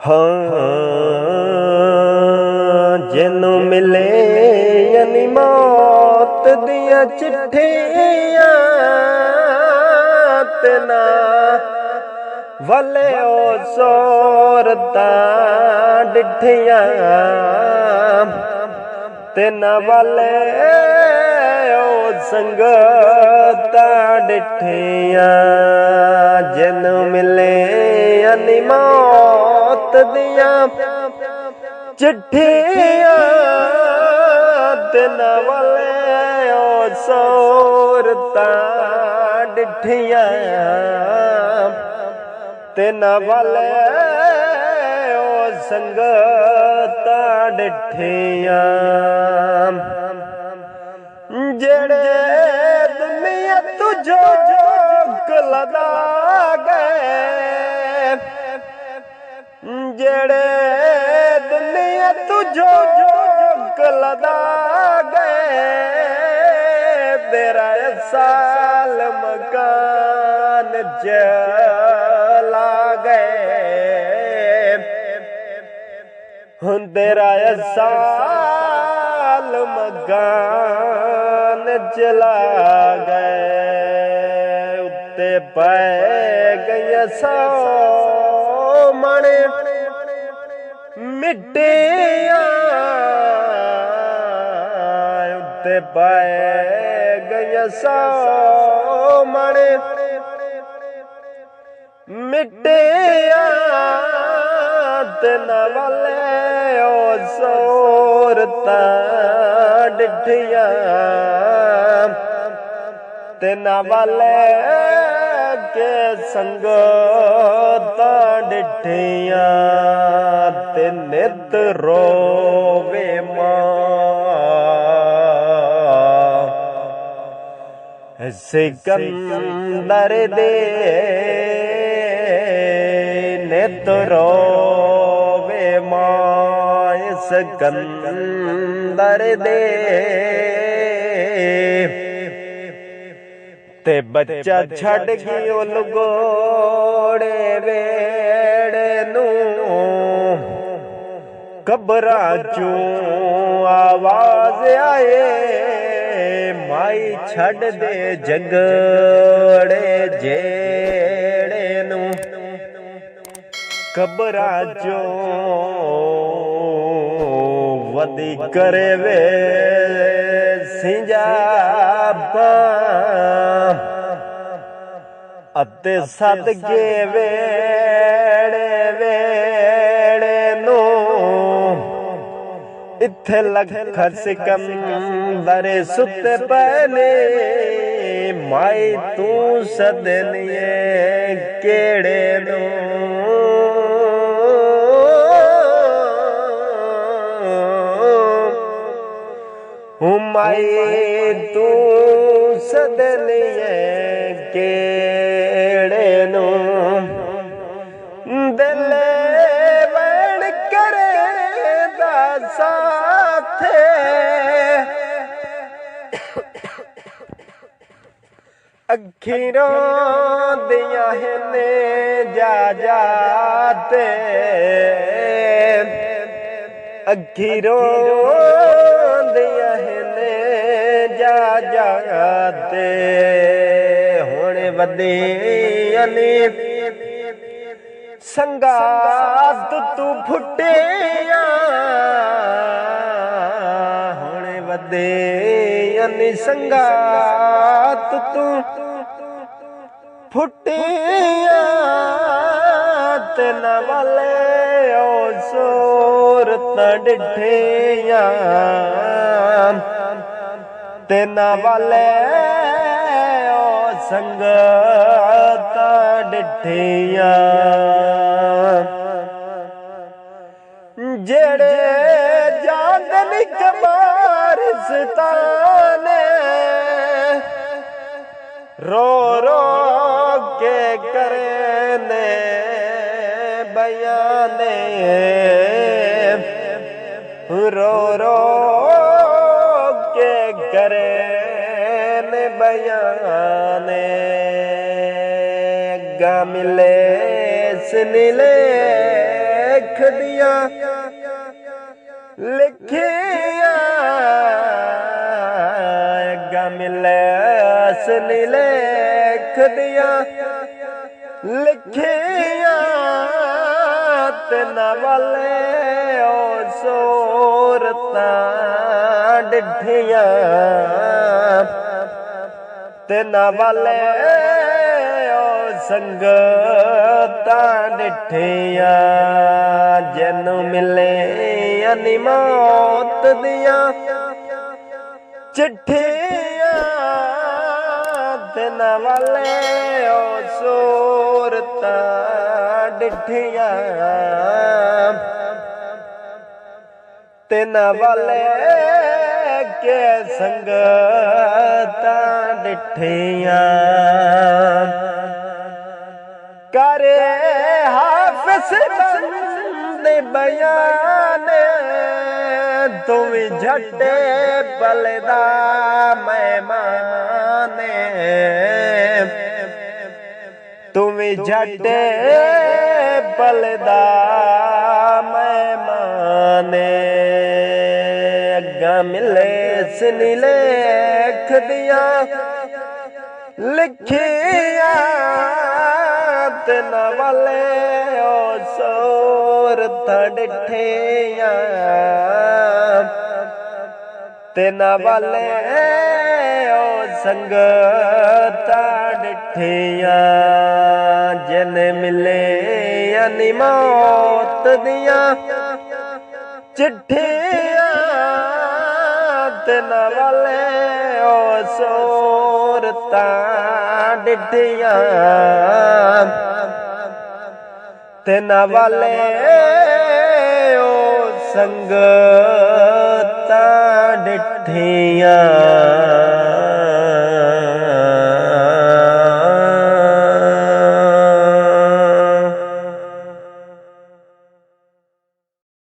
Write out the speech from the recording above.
हाँ जिन्नू मिले यानी मौत दिया चिट्ठियां तेना वाले ओ सोरता डिठियां तेना वाले ओ संगता डिठियां जिन्नू मिले यानी मौत दिया चिट्ठियां तेना वाले ओ सोरता डिठियां तेना वाले ओ संगता डिठियां जेड़े दुनिया तुझो लदा गए जेड़े दुनिया तुझो लदा गए तेरा साल मकान चला गए तेरा साल मकान चला गए उत्ते पै गई सौ मणे मिट्टियां उत्ते पै गई सौ मणे मिट्टियां तेना वाले ओ सोरता डिठियां तेना वाले के संगता डिठियां ते नित रोवे मां सिकंदर दे नित रोवे मां सिकंदर दे ते बच्चा छड़ गई ओ लुगोड़े वेड़े नू कब्रां चों आवाज आए माई छड़ दे जगड़े जेड़े नू कब्रां चों वदी करे वे सिंजाबा अते सदके वेड़े वेड़े नू इत्थे लख सिकंदर सुते पैने माई तू सदनिए केड़े नू माई तू सदनिए केड़े नू दिल वण करे दा साथे अखीरों दिया ने जा जाते अखीरों दिया ने जा जाते होने वदे अने संगात तू फुटिया होने वदे अने संगात तू फुटिया तेना वाले ओ सोरता डिठियां तेना वाले ओ संगता डिठियां जेड़े जागन कबारिस्ताने रो रो के करने बयाने रो रो के करे बयाने गा मिले सुनिले लेख दिया लिखिया मिले असली लेख दिया लिखिया तेना वाले ओ सूरतां डिठिया तेना वाले ओ संगतां डिठिया जैनू मिले यानी मौत दिया चिट्ठिया तेना वाले ओ सूरतां डिठिया तेना वाले के संगतां डिठिया करे हाफिज़ दे बयान तुम झटे पलदा मेहमान तुम झटे पलदा मेहमान अग्गा मिले सनी लेख दिया लिखिया तेना वाले ओ सूरतां डिठिया तेना वाले ओ संगतां डिठिया जिन मिले यानी मौत दिया चिट्ठिया तेना वाले ओ सूरतां डिठिया तेना वाले ओ संगतां डिठिया।